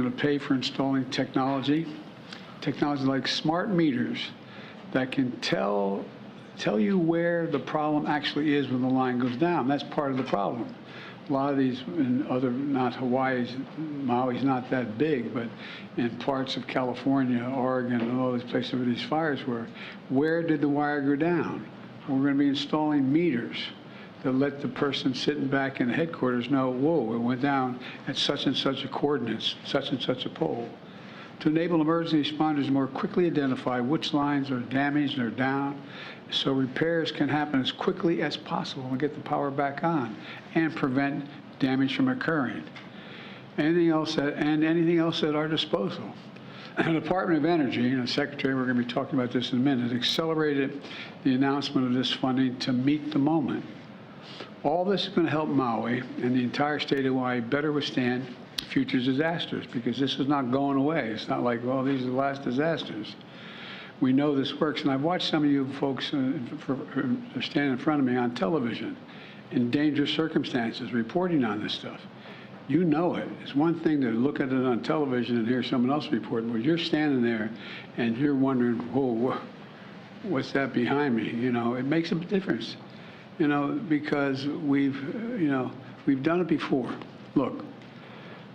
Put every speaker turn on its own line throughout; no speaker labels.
going to pay for installing technology like smart meters that can tell you where the problem actually is when the line goes down. That's part of the problem. A lot of these in other, not Hawaii's, Maui's not that big, but in parts of California, Oregon, and all these places where these fires were, where did the wire go down? We're going to be installing meters that let the person sitting back in the headquarters know, whoa, it went down at such and such a coordinates, such and such a pole, to enable emergency responders to more quickly identify which lines are damaged or down, so repairs can happen as quickly as possible and get the power back on and prevent damage from occurring. Anything else at our disposal. The Department of Energy, and the Secretary, we're going to be talking about this in a minute, accelerated the announcement of this funding to meet the moment. All this is going to help Maui and the entire state of Hawaii better withstand future disasters, because this is not going away. It's not like, well, these are the last disasters. We know this works, and I've watched some of you folks standing in front of me on television in dangerous circumstances reporting on this stuff. You know it. It's one thing to look at it on television and hear someone else report, but you're standing there and you're wondering, whoa, what's that behind me? You know, it makes a difference, you know, because we've done it before. Look,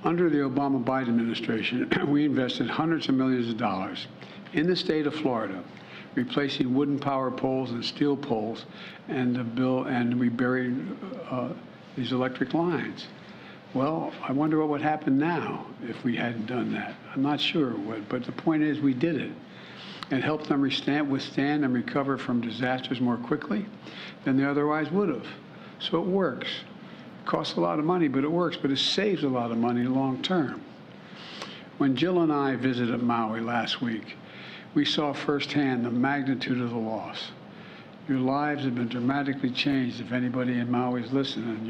under the Obama-Biden administration, we invested hundreds of millions of dollars in the state of Florida, replacing wooden power poles and steel poles, and we buried these electric lines. Well, I wonder what would happen now if we hadn't done that. I'm not sure what, but the point is we did it. It helped them withstand and recover from disasters more quickly than they otherwise would have. So it works. It costs a lot of money, but it works, but it saves a lot of money long term. When Jill and I visited Maui last week, we saw firsthand the magnitude of the loss. Your lives have been dramatically changed if anybody in Maui is listening.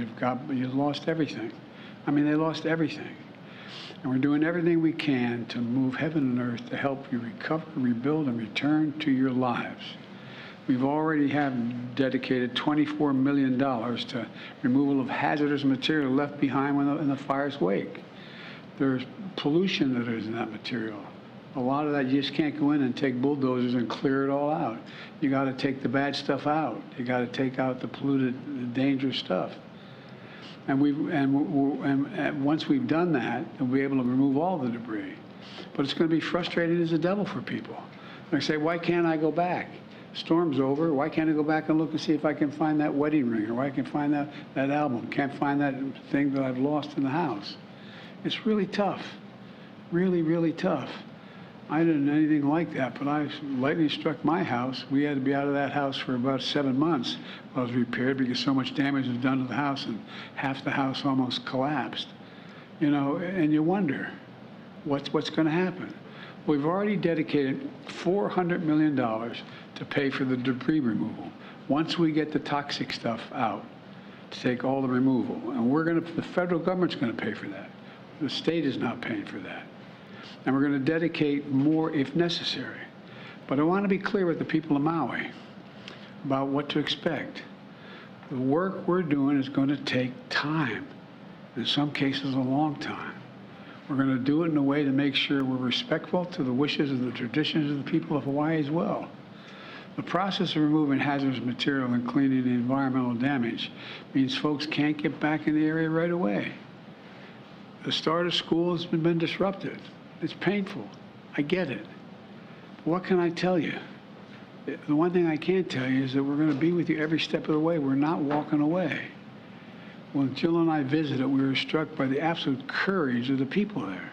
You've lost everything. I mean, they lost everything. And we're doing everything we can to move heaven and earth to help you recover, rebuild, and return to your lives. We've already dedicated $24 million to removal of hazardous material left behind in the fire's wake. There's pollution that is in that material. A lot of that you just can't go in and take bulldozers and clear it all out. You got to take the bad stuff out. You got to take out the polluted, the dangerous stuff. And once we've done that, we'll be able to remove all the debris. But it's going to be frustrating as the devil for people. They say, why can't I go back? Storm's over. Why can't I go back and look and see if I can find that wedding ring, or why I can find that album? Can't find that thing that I've lost in the house. It's really tough. Really, really tough. I didn't do anything like that, but lightning struck my house. We had to be out of that house for about 7 months while it was repaired because so much damage was done to the house and half the house almost collapsed. You know, and you wonder, what's going to happen? We've already dedicated $400 million to pay for the debris removal. Once we get the toxic stuff out, to take all the removal, and the federal government's going to pay for that. The state is not paying for that. And we're going to dedicate more if necessary. But I want to be clear with the people of Maui about what to expect. The work we're doing is going to take time, in some cases a long time. We're going to do it in a way to make sure we're respectful to the wishes and the traditions of the people of Hawaii as well. The process of removing hazardous material and cleaning the environmental damage means folks can't get back in the area right away. The start of school has been disrupted. It's painful. I get it. But what can I tell you? The one thing I can tell you is that we're going to be with you every step of the way. We're not walking away. When Jill and I visited, we were struck by the absolute courage of the people there.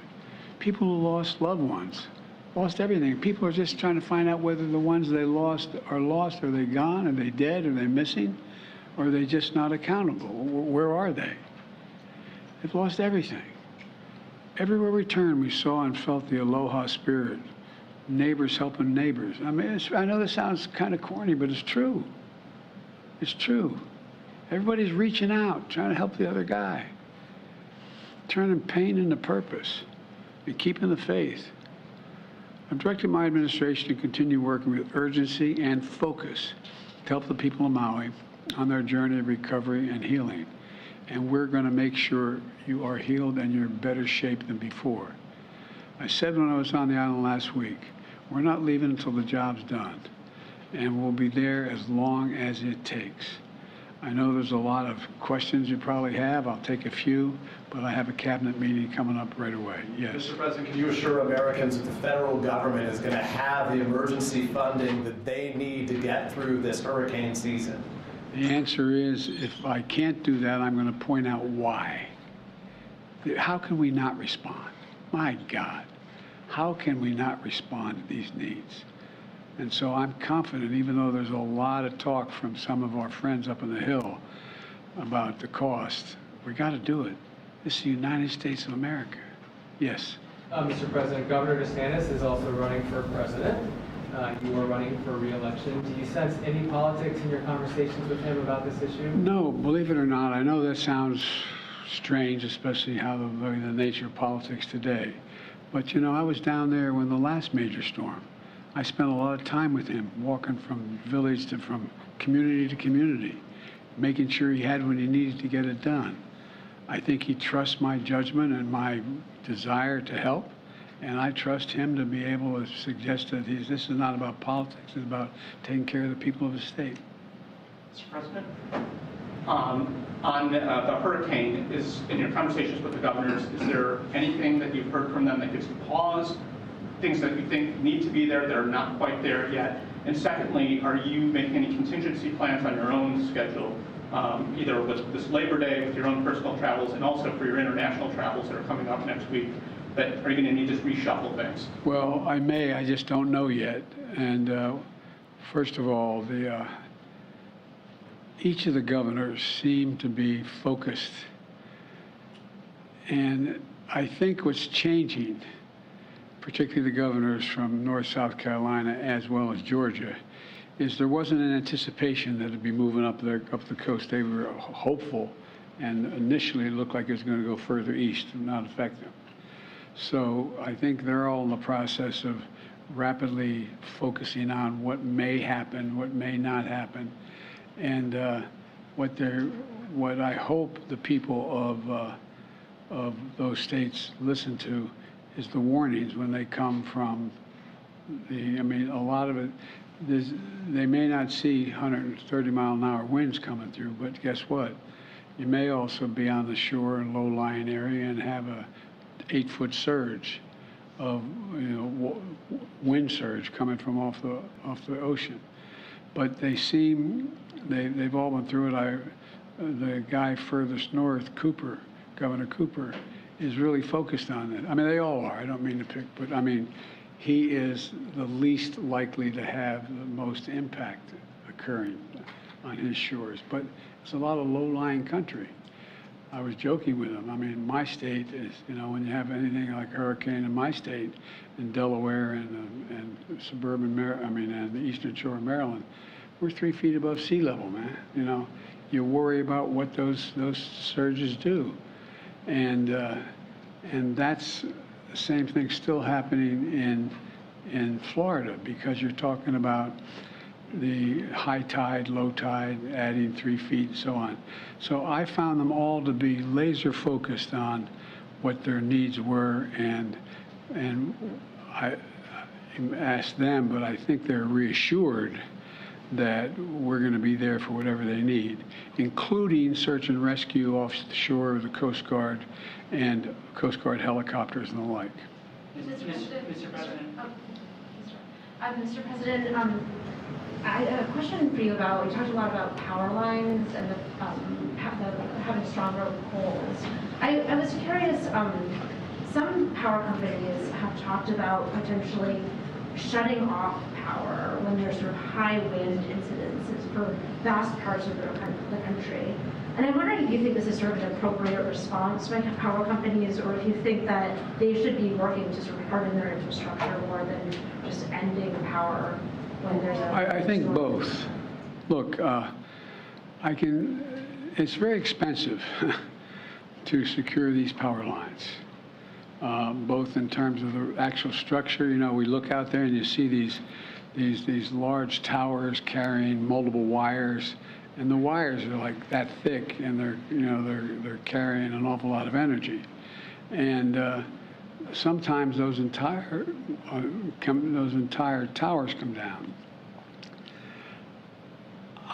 People who lost loved ones, lost everything. People are just trying to find out whether the ones they lost. Are they gone? Are they dead? Are they missing? Or are they just not accountable? Where are they? They've lost everything. Everywhere we turned, we saw and felt the aloha spirit, neighbors helping neighbors. I mean, I know this sounds kind of corny, but it's true. It's true. Everybody's reaching out, trying to help the other guy, turning pain into purpose, and keeping the faith. I've directed my administration to continue working with urgency and focus to help the people of Maui on their journey of recovery and healing. And we're going to make sure you are healed and you're in better shape than before. I said when I was on the island last week, we're not leaving until the job's done, and we'll be there as long as it takes. I know there's a lot of questions you probably have. I'll take a few, but I have a cabinet meeting coming up right away. Yes.
Mr. President, can you assure Americans that the federal government is going to have the emergency funding that they need to get through this hurricane season?
The answer is, if I can't do that, I'm going to point out why. How can we not respond? My God, how can we not respond to these needs? And so I'm confident, even though there's a lot of talk from some of our friends up on the Hill about the cost, we got to do it. This is the United States of America. Yes.
Mr. President, Governor DeSantis is also running for president. You are running for re-election. Do you sense any politics in your conversations with him about this issue?
No, believe it or not, I know that sounds strange, especially how the nature of politics today. But, you know, I was down there when the last major storm. I spent a lot of time with him, walking from village to from community to community, making sure he had what he needed to get it done. I think he trusts my judgment and my desire to help, and I trust him to be able to suggest that this is not about politics, it's about taking care of the people of the state.
Mr. President, on the hurricane, in your conversations with the governors, is there anything that you've heard from them that gives you pause? Things that you think need to be there that are not quite there yet? And secondly, are you making any contingency plans on your own schedule, either with this Labor Day, with your own personal travels, and also for your international travels that are coming up next week, that are you going to need to reshuffle things?
Well, I may, I just don't know yet. And first of all, each of the governors seem to be focused. And I think what's changing, particularly the governors from North South Carolina as well as Georgia, is there wasn't an anticipation that it'd be moving up the coast. They were hopeful, and initially it looked like it was going to go further east and not affect them. So I think they're all in the process of rapidly focusing on what may happen, what may not happen, and what I hope the people of those states listen to is the warnings when they come from I mean, a lot of it, they may not see 130-mile-an-hour winds coming through, but guess what? You may also be on the shore in low-lying area and have a 8-foot surge of, wind surge coming from off the ocean. But they've all been through it. The guy furthest north, Governor Cooper, is really focused on it. I mean, they all are. I don't mean to pick, but I mean, he is the least likely to have the most impact occurring on his shores. But it's a lot of low-lying country. I was joking with him. I mean, my state is, when you have anything like a hurricane in my state, in Delaware and suburban and the eastern shore of Maryland, we're 3 feet above sea level, man. You worry about what those surges do. And that's the same thing still happening in Florida, because you're talking about the high tide, low tide, adding 3 feet, and so on. So I found them all to be laser focused on what their needs were, and I asked them, but I think they're reassured that we're going to be there for whatever they need, including search and rescue off the shore of the Coast Guard and Coast Guard helicopters and the like.
Mr. President.
Mr. President, I have a question for you about, we talked a lot about power lines and having stronger poles. I was curious, some power companies have talked about potentially shutting off power when there's sort of high wind incidences for vast parts of the country. And I'm wondering if you think this is sort of an appropriate response by power companies, or if you think that they should be working to sort of harden their infrastructure more than just ending power when there's a...
I think both. Look, it's very expensive to secure these power lines. Both in terms of the actual structure. We look out there and you see these large towers carrying multiple wires, and the wires are like that thick, and they're carrying an awful lot of energy. And sometimes those entire towers come down.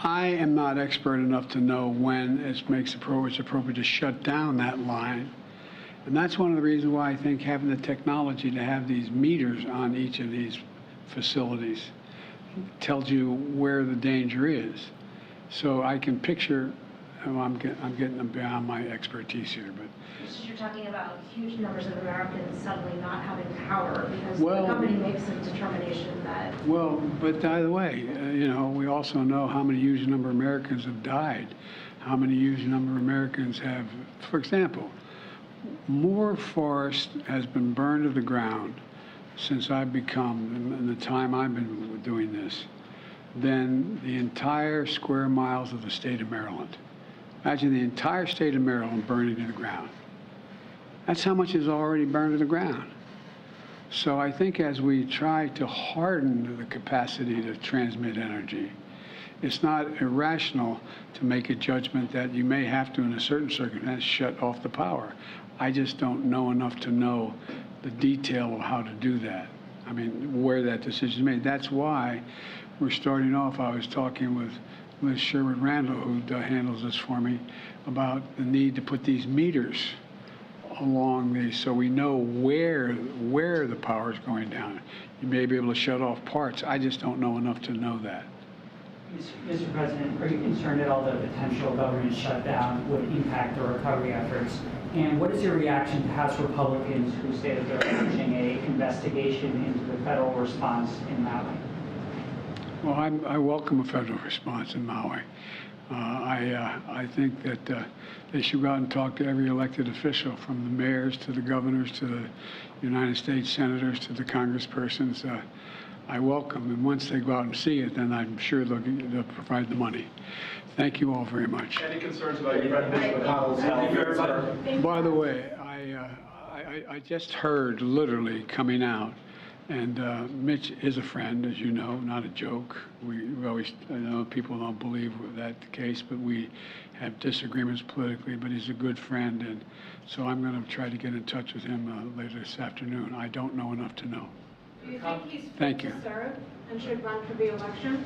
I am not expert enough to know when it's appropriate to shut down that line. And that's one of the reasons why I think having the technology to have these meters on each of these facilities tells you where the danger is. So I can picture, I'm getting beyond my expertise here, but
So you're talking about huge numbers of Americans suddenly not having power because
Well-
the company makes a determination that.
well, but by the way, we also know how many huge number of Americans have died, how many huge number of Americans have, for example, more forest has been burned to the ground since I've become, in the time I've been doing this, than the entire square miles of the state of Maryland. Imagine the entire state of Maryland burning to the ground. That's how much is already burned to the ground. So I think as we try to harden the capacity to transmit energy, it's not irrational to make a judgment that you may have to, in a certain circumstance, shut off the power. I just don't know enough to know the detail of how to do that. I mean, where that decision is made. That's why we're starting off. I was talking with Sherwood Randall, who handles this for me, about the need to put these meters along these so we know where the power is going down. You may be able to shut off parts. I just don't know enough to know that.
Mr. President, are you concerned at all that a potential government shutdown would impact the recovery efforts? And what is your reaction to House Republicans who say that they're urging an investigation into the federal response in Maui?
Well, I welcome a federal response in Maui. I think that they should go out and talk to every elected official, from the mayors to the governors to the United States senators to the congresspersons. I welcome, and once they go out and see it, then I'm sure they'll provide the money. Thank you all very much.
Any concerns about your President McConnell's health?
By the way, I just heard, literally coming out, and Mitch is a friend, as you know, not a joke. We always, I know people don't believe that's the case, but we have disagreements politically, but he's a good friend, and so I'm going to try to get in touch with him later this afternoon. I don't know enough to know.
Do you think he's
Thank
fit
you.
to serve and should run for re-election?